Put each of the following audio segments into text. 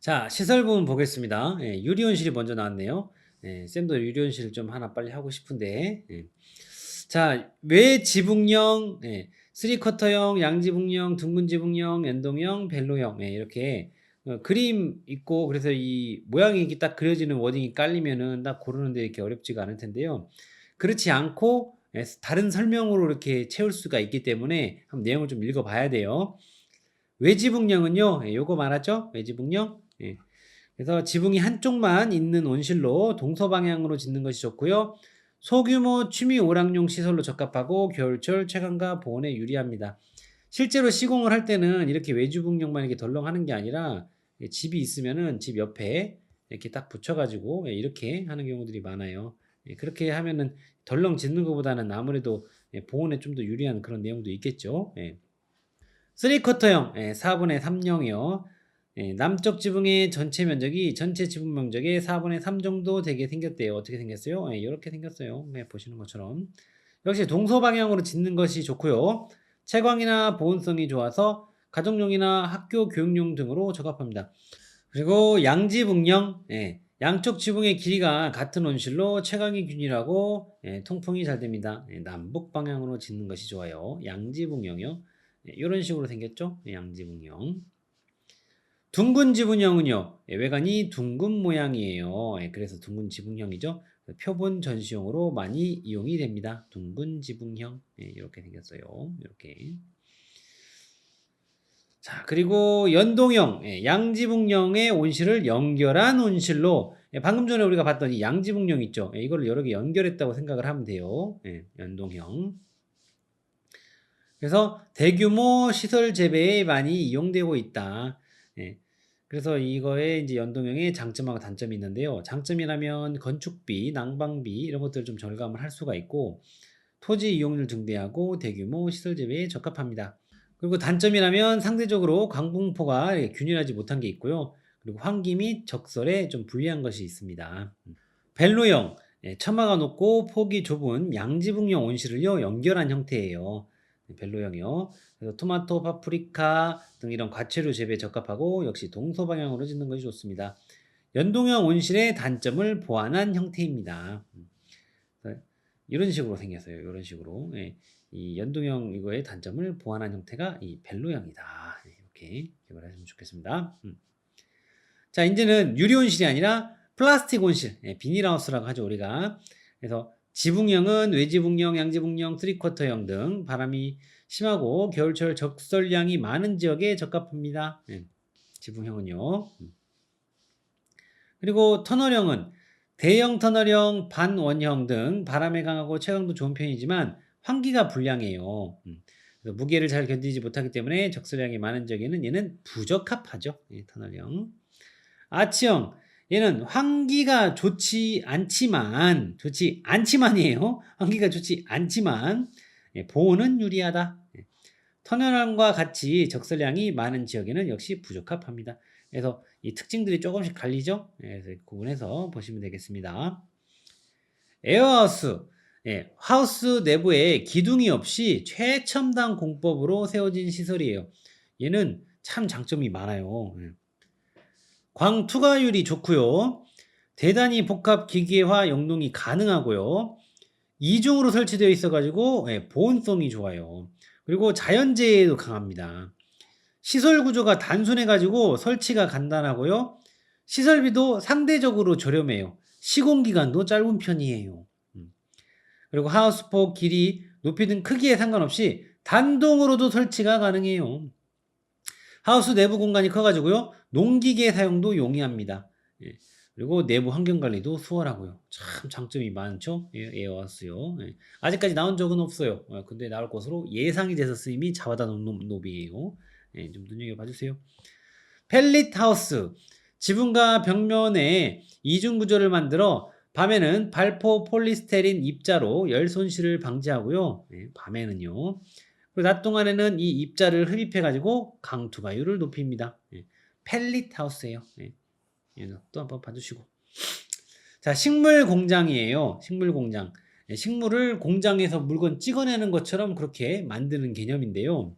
자, 시설 부분 보겠습니다. 예, 유리온실이 먼저 나왔네요. 예, 쌤도 유리온실 좀 하나 빨리 하고 싶은데. 예. 자, 외지붕형, 예, 3쿼터형, 양지붕형, 둥근지붕형, 연동형, 벨로형, 예, 이렇게 그림 있고 그래서 이 모양이 이렇게 딱 그려지는 워딩이 깔리면은 딱 고르는데 이렇게 어렵지가 않을 텐데요. 그렇지 않고 다른 설명으로 이렇게 채울 수가 있기 때문에 한번 내용을 좀 읽어봐야 돼요. 외지붕형은요, 예, 요거 말하죠? 외지붕형. 예. 그래서 지붕이 한쪽만 있는 온실로 동서방향으로 짓는 것이 좋고요. 소규모 취미 오락용 시설로 적합하고 겨울철 채광과 보온에 유리합니다. 실제로 시공을 할 때는 이렇게 외지붕형만 이렇게 덜렁하는 게 아니라 집이 있으면은 집 옆에 이렇게 딱 붙여가지고 이렇게 하는 경우들이 많아요. 그렇게 하면은 덜렁 짓는 것보다는 아무래도 보온에 좀 더 유리한 그런 내용도 있겠죠. 3쿼터형 4분의 3형이요. 남쪽 지붕의 전체 면적이 전체 지붕 면적의 4분의 3 정도 되게 생겼대요. 어떻게 생겼어요? 이렇게 생겼어요. 보시는 것처럼. 역시 동서방향으로 짓는 것이 좋고요. 채광이나 보온성이 좋아서 가정용이나 학교 교육용 등으로 적합합니다. 그리고 양지붕형, 양쪽 지붕의 길이가 같은 온실로 채광이 균일하고 통풍이 잘 됩니다. 남북 방향으로 짓는 것이 좋아요. 양지붕형이요. 이런 식으로 생겼죠? 양지붕형. 둥근 지붕형은요, 외관이 둥근 모양이에요. 그래서 둥근 지붕형이죠. 표본 전시용으로 많이 이용이 됩니다. 둥근 지붕형. 이렇게 생겼어요. 이렇게. 자, 그리고 연동형, 양지붕형의 온실을 연결한 온실로, 방금 전에 우리가 봤던 이 양지붕형 있죠? 이걸 여러 개 연결했다고 생각을 하면 돼요. 연동형. 그래서 대규모 시설 재배에 많이 이용되고 있다. 그래서 이거에 이제 연동형의 장점하고 단점이 있는데요. 장점이라면 건축비, 난방비 이런 것들을 좀 절감을 할 수가 있고 토지 이용률 증대하고 대규모 시설 재배에 적합합니다. 그리고 단점이라면 상대적으로 강풍포가 균일하지 못한 게 있고요. 그리고 환기 및 적설에 좀 불리한 것이 있습니다. 벨로형, 처마가 높고 폭이 좁은 양지붕형 온실을요 연결한 형태예요. 벨로형이요. 그래서 토마토, 파프리카 등 이런 과채류 재배에 적합하고 역시 동서방향으로 짓는 것이 좋습니다. 연동형 온실의 단점을 보완한 형태입니다. 이런 식으로 생겼어요. 이런 식으로. 이 연동형 이거의 단점을 보완한 형태가 이 벨로형이다. 이렇게 기억을 하시면 좋겠습니다. 자, 이제는 유리 온실이 아니라 플라스틱 온실, 비닐하우스라고 하죠, 우리가. 그래서 지붕형은 외지붕형, 양지붕형, 3쿼터형 등 바람이 심하고 겨울철 적설량이 많은 지역에 적합합니다. 지붕형은요. 그리고 터널형은 대형 터널형, 반원형 등 바람에 강하고 채광도 좋은 편이지만 환기가 불량해요. 그래서 무게를 잘 견디지 못하기 때문에 적설량이 많은 지역에는 얘는 부적합하죠. 터널형. 아치형, 얘는 환기가 좋지 않지만이에요. 환기가 좋지 않지만 보온은 유리하다. 터널형과 같이 적설량이 많은 지역에는 역시 부적합합니다. 그래서 이 특징들이 조금씩 갈리죠. 그래서 구분해서 보시면 되겠습니다. 에어하우스, 하우스 내부에 기둥이 없이 최첨단 공법으로 세워진 시설이에요. 얘는 참 장점이 많아요. 광투과율이 좋고요. 대단히 복합 기계화 연동이 가능하고요. 이중으로 설치되어 있어가지고 보온성이 좋아요. 그리고 자연재해에도 강합니다. 시설 구조가 단순해가지고 설치가 간단하고요. 시설비도 상대적으로 저렴해요. 시공기간도 짧은 편이에요. 그리고 하우스폭, 길이, 높이 등 크기에 상관없이 단동으로도 설치가 가능해요. 하우스 내부 공간이 커가지고요. 농기계 사용도 용이합니다. 그리고 내부 환경 관리도 수월하고요. 참 장점이 많죠. 에어하우스요. 아직까지 나온 적은 없어요. 근데 나올 것으로 예상이 돼서 쓰임이 자바다 노비예요. 좀 눈여겨봐 주세요. 펠릿 하우스. 지붕과 벽면에 이중 구조를 만들어 밤에는 발포 폴리스테린 입자로 열 손실을 방지하고요. 밤에는요. 그리고 낮 동안에는 이 입자를 흡입해가지고 강투과율을 높입니다. 펠릿 하우스예요. 또 한번 봐주시고. 자, 식물 공장이에요. 식물 공장. 식물을 공장에서 물건 찍어내는 것처럼 그렇게 만드는 개념인데요.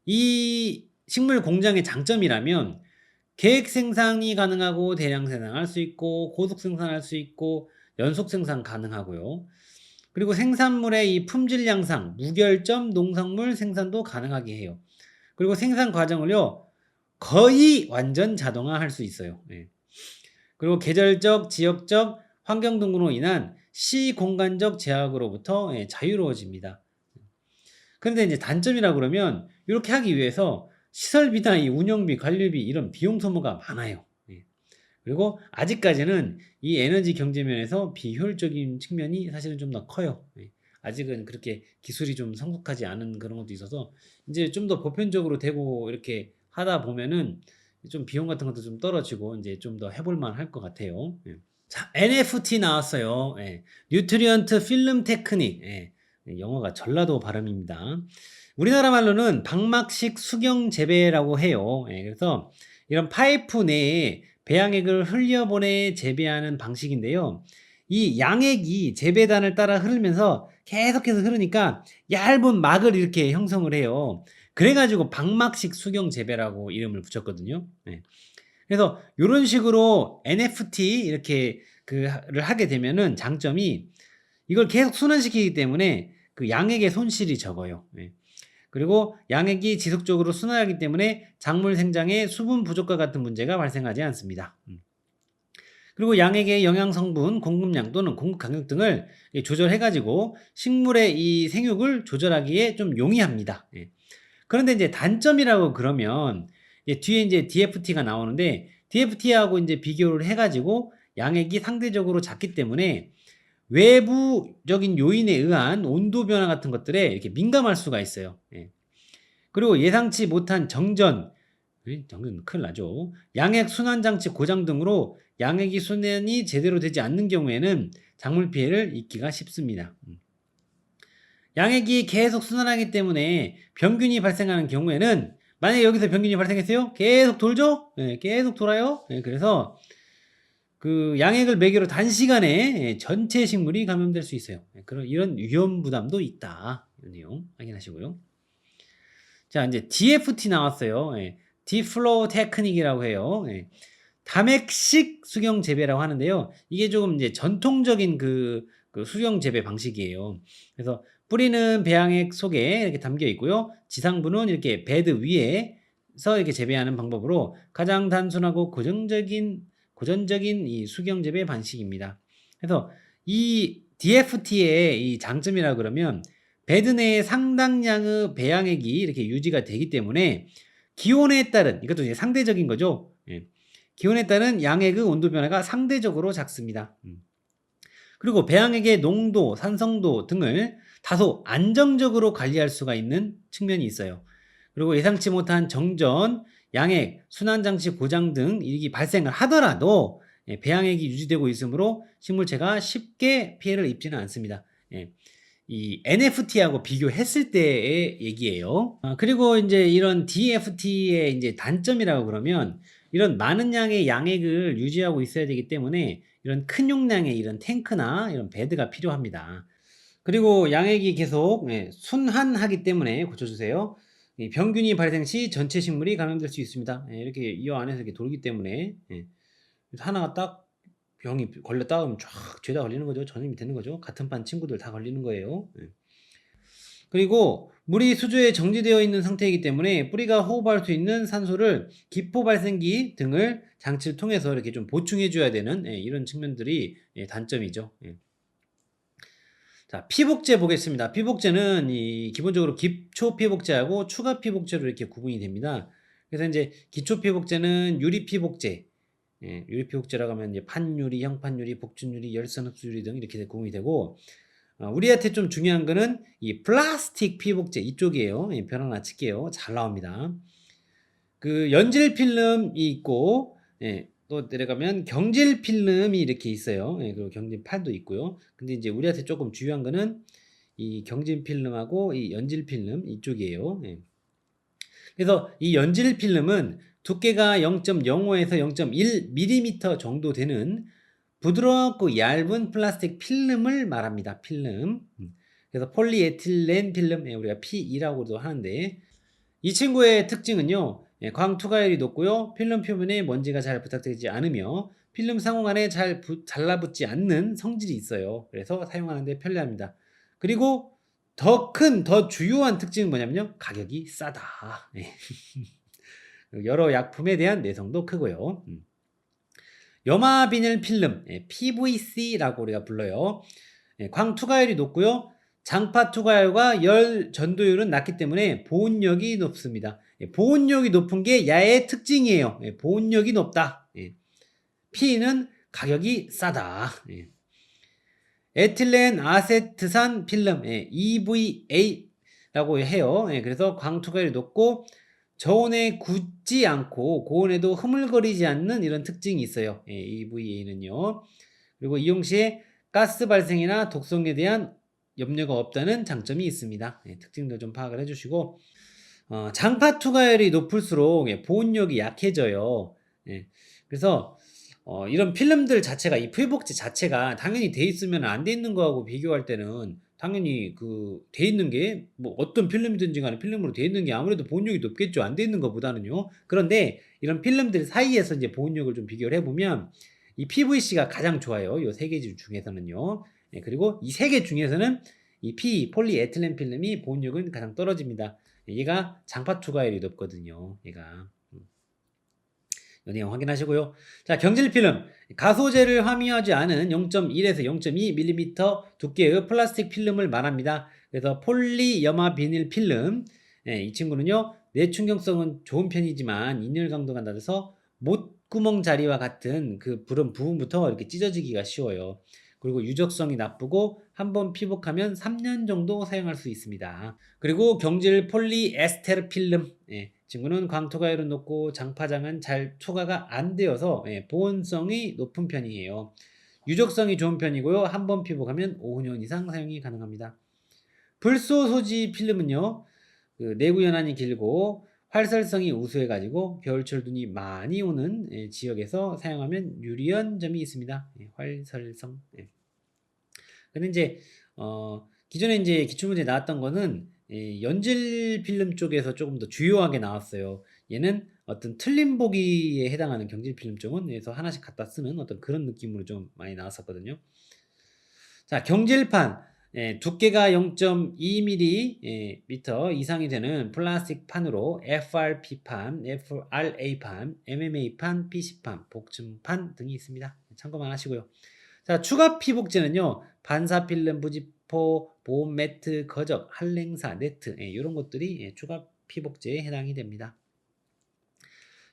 이 식물 공장의 장점이라면 계획 생산이 가능하고 대량 생산할 수 있고 고속 생산할 수 있고 연속 생산 가능하고요. 그리고 생산물의 이 품질 향상, 무결점 농산물 생산도 가능하게 해요. 그리고 생산 과정을요, 거의 완전 자동화할 수 있어요. 예. 그리고 계절적, 지역적, 환경 등으로 인한 시공간적 제약으로부터 자유로워집니다. 그런데 이제 단점이라 그러면 이렇게 하기 위해서 시설비나 이 운영비, 관리비 이런 비용 소모가 많아요. 예. 그리고 아직까지는 이 에너지 경제 면에서 비효율적인 측면이 사실은 좀 더 커요. 예. 아직은 그렇게 기술이 좀 성숙하지 않은 그런 것도 있어서 이제 좀 더 보편적으로 되고 이렇게 하다 보면은 좀 비용 같은 것도 좀 떨어지고 이제 좀 더 해볼 만할 것 같아요. 예. 자, NFT 나왔어요. 예. 뉴트리언트 필름 테크닉. 예. 영어가 전라도 발음입니다. 우리나라 말로는 방막식 수경 재배라고 해요. 예. 그래서 이런 파이프 내에 배양액을 흘려보내 재배하는 방식인데요. 이 양액이 재배단을 따라 흐르면서 계속해서 흐르니까 얇은 막을 이렇게 형성을 해요. 그래가지고 방막식 수경 재배라고 이름을 붙였거든요. 예. 그래서 요런 식으로 NFT 이렇게 를 하게 되면은 장점이 이걸 계속 순환시키기 때문에 그 양액의 손실이 적어요. 예. 그리고 양액이 지속적으로 순환하기 때문에 작물 생장에 수분 부족과 같은 문제가 발생하지 않습니다. 그리고 양액의 영양 성분, 공급량 또는 공급 간격 등을 조절해 가지고 식물의 이 생육을 조절하기에 좀 용이합니다. 예. 그런데 이제 단점이라고 그러면 이제 뒤에 이제 DFT가 나오는데 DFT하고 이제 비교를 해 가지고 양액이 상대적으로 작기 때문에 외부적인 요인에 의한 온도 변화 같은 것들에 이렇게 민감할 수가 있어요. 예. 그리고 예상치 못한 정전 큰일 나죠. 양액 순환 장치 고장 등으로 양액이 순환이 제대로 되지 않는 경우에는 작물 피해를 입기가 쉽습니다. 양액이 계속 순환하기 때문에 병균이 발생하는 경우에는 만약에 여기서 병균이 발생했어요? 계속 돌죠? 네, 계속 돌아요. 네, 그래서 그 양액을 매개로 단시간에 전체 식물이 감염될 수 있어요. 네, 그런 이런 위험 부담도 있다. 이런 내용 확인하시고요. 자, 이제 DFT 나왔어요. 예. 디플로우 테크닉이라고 해요. 예. 다맥식 수경 재배라고 하는데요. 이게 조금 이제 전통적인 그 수경 재배 방식이에요. 그래서 뿌리는 배양액 속에 이렇게 담겨 있고요. 지상부는 이렇게 베드 위에서 이렇게 재배하는 방법으로 가장 단순하고 고전적인 이 수경 재배 방식입니다. 그래서 이 DFT의 이 장점이라 그러면 베드 내에 상당량의 배양액이 이렇게 유지가 되기 때문에 기온에 따른 이것도 이제 상대적인 거죠. 예. 기온에 따른 양액의 온도 변화가 상대적으로 작습니다. 그리고 배양액의 농도, 산성도 등을 다소 안정적으로 관리할 수가 있는 측면이 있어요. 그리고 예상치 못한 정전, 양액, 순환장치 고장 등 일이 발생을 하더라도 배양액이 유지되고 있으므로 식물체가 쉽게 피해를 입지는 않습니다. 예. 이 NFT하고 비교했을 때의 얘기예요. 그리고 이제 이런 DFT의 이제 단점이라고 그러면 이런 많은 양의 양액을 유지하고 있어야 되기 때문에 이런 큰 용량의 이런 탱크나 이런 베드가 필요합니다. 그리고 양액이 계속 순환하기 때문에 고쳐주세요. 이 병균이 발생 시 전체 식물이 감염될 수 있습니다. 이렇게 이 안에서 이렇게 돌기 때문에 하나가 딱 병이 걸렸다 하면 쫙 죄다 걸리는 거죠. 전염이 되는 거죠. 같은 반 친구들 다 걸리는 거예요. 그리고 물이 수조에 정지되어 있는 상태이기 때문에 뿌리가 호흡할 수 있는 산소를 기포 발생기 등을 장치를 통해서 이렇게 좀 보충해 줘야 되는 이런 측면들이 단점이죠. 자, 피복제 보겠습니다. 피복제는 이 기본적으로 기초 피복제하고 추가 피복제로 이렇게 구분이 됩니다. 그래서 이제 기초 피복제는 유리 피복제, 유리 피복제라고 하면 이제 판유리, 형판유리, 복준유리, 열선 흡수유리 등 이렇게 구분이 되고, 우리한테 좀 중요한 거는 이 플라스틱 피복제 이쪽이에요. 별 하나 칠게요. 잘 나옵니다. 그 연질 필름이 있고, 또 내려가면 경질 필름이 이렇게 있어요. 그리고 경질 팔도 있고요. 근데 이제 우리한테 조금 중요한 거는 이 경질 필름하고 이 연질 필름 이쪽이에요. 그래서 이 연질 필름은 두께가 0.05에서 0.1mm 정도 되는 부드럽고 얇은 플라스틱 필름을 말합니다. 필름. 그래서 폴리에틸렌 필름, 우리가 P2라고도 하는데 이 친구의 특징은요. 광 투과율이 높고요. 필름 표면에 먼지가 잘 부착되지 않으며 필름 상호간에 잘 달라붙지 않는 성질이 있어요. 그래서 사용하는데 편리합니다. 그리고 더 주요한 특징은 뭐냐면요. 가격이 싸다. 예. 여러 약품에 대한 내성도 크고요. 염화 비닐 필름, PVC라고 우리가 불러요. 광 투과율이 높고요. 장파 투과율과 열 전도율은 낮기 때문에 보온력이 높습니다. 보온력이 높은 게 야의 특징이에요. 보온력이 높다. P는 가격이 싸다. 에틸렌 아세트산 필름, EVA라고 해요. 그래서 광 투과율이 높고 저온에 굳지 않고 고온에도 흐물거리지 않는 이런 특징이 있어요. EVA는요. 그리고 이용 시에 가스 발생이나 독성에 대한 염려가 없다는 장점이 있습니다. 특징도 좀 파악을 해주시고 장파 투과율이 높을수록 보온력이 약해져요. 그래서 이런 필름들 자체가 이 회복제 자체가 당연히 돼 있으면 안 돼 있는 거하고 비교할 때는 당연히 그 돼 있는 게 뭐 어떤 필름이든지 간에 필름으로 돼 있는 게 아무래도 보온력이 높겠죠. 안 돼 있는 것보다는요. 그런데 이런 필름들 사이에서 이제 보온력을 좀 비교를 해보면 이 PVC가 가장 좋아요. 요 세 개 중에서는요. 그리고 이 세 개 중에서는 이 폴리에틸렌 필름이 보온력은 가장 떨어집니다. 얘가 장파 투과율이 높거든요. 얘가. 이 내용 확인하시고요. 자, 경질 필름. 가소제를 함유하지 않은 0.1에서 0.2mm 두께의 플라스틱 필름을 말합니다. 그래서 폴리염화 비닐 필름. 이 친구는요, 내충격성은 좋은 편이지만 인열 강도가 낮아서 못구멍 자리와 같은 그 부분부터 이렇게 찢어지기가 쉬워요. 그리고 유적성이 나쁘고 한번 피복하면 3년 정도 사용할 수 있습니다. 그리고 경질 폴리에스테르 필름. 친구는 광투과율은 높고 장파장은 잘 투과가 안 되어서 보온성이 높은 편이에요. 유적성이 좋은 편이고요. 한번 피복하면 5년 이상 사용이 가능합니다. 불소 소지 필름은요. 그 내구 연한이 길고 활설성이 우수해가지고 겨울철 눈이 많이 오는 지역에서 사용하면 유리한 점이 있습니다. 활설성. 근데 이제 기존에 이제 기출문제 나왔던 거는 연질 필름 쪽에서 조금 더 주요하게 나왔어요. 얘는 어떤 틀린 보기에 해당하는 경질 필름 쪽은 그래서 하나씩 갖다 쓰는 어떤 그런 느낌으로 좀 많이 나왔었거든요. 자, 경질판. 두께가 0.2mm 이상이 되는 플라스틱 판으로 FRP판, FRA판, MMA판, PC판, 복층판 등이 있습니다. 참고만 하시고요. 자, 추가 피복제는요. 반사 필름, 부지포, 보온 매트, 거적, 한랭사, 네트 이런 것들이 추가 피복제에 해당이 됩니다.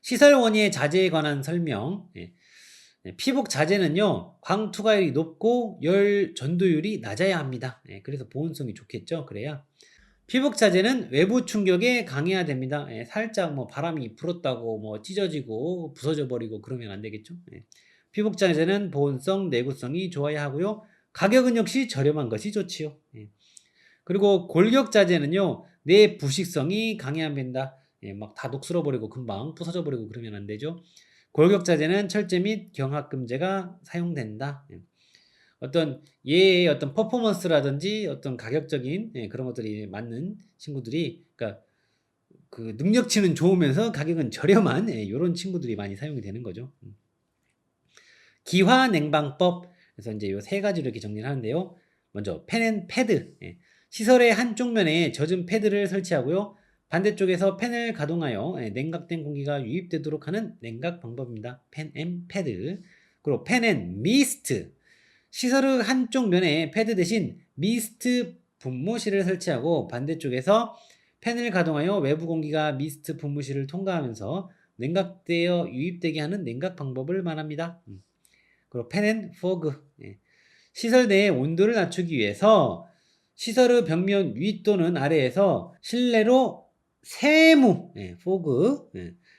시설 원리의 자재에 관한 설명. 피복 자재는요. 광 투과율이 높고 열 전도율이 낮아야 합니다. 그래서 보온성이 좋겠죠. 그래야 피복 자재는 외부 충격에 강해야 됩니다. 살짝 뭐 바람이 불었다고 뭐 찢어지고 부서져 버리고 그러면 안 되겠죠. 피복 자재는 보온성, 내구성이 좋아야 하고요. 가격은 역시 저렴한 것이 좋지요. 그리고 골격 자재는요. 내 부식성이 강해야 됩니다. 막 다 녹슬어 버리고 금방 부서져 버리고 그러면 안 되죠. 골격 자재는 철제 및 경합금제가 사용된다. 어떤 얘의 어떤 퍼포먼스라든지 어떤 가격적인 그런 것들이 맞는 친구들이 그러니까 그 능력치는 좋으면서 가격은 저렴한 이런 친구들이 많이 사용이 되는 거죠. 기화 냉방법. 그래서 이제 요 세 가지로 이렇게 정리를 하는데요. 먼저 펜 패드. 시설의 한쪽 면에 젖은 패드를 설치하고요. 반대쪽에서 팬을 가동하여 냉각된 공기가 유입되도록 하는 냉각 방법입니다. 펜 앤 패드. 그리고 펜 앤 미스트. 시설의 한쪽 면에 패드 대신 미스트 분무실을 설치하고 반대쪽에서 팬을 가동하여 외부 공기가 미스트 분무실을 통과하면서 냉각되어 유입되게 하는 냉각 방법을 말합니다. 그리고 펜 앤 포그. 시설 내의 온도를 낮추기 위해서 시설의 벽면 위 또는 아래에서 실내로 세무, 포그,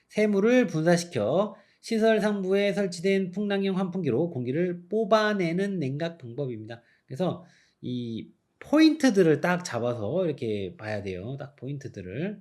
세무를 분사시켜 시설 상부에 설치된 풍랑형 환풍기로 공기를 뽑아내는 냉각 방법입니다. 그래서 이 포인트들을 딱 잡아서 이렇게 봐야 돼요. 딱 포인트들을.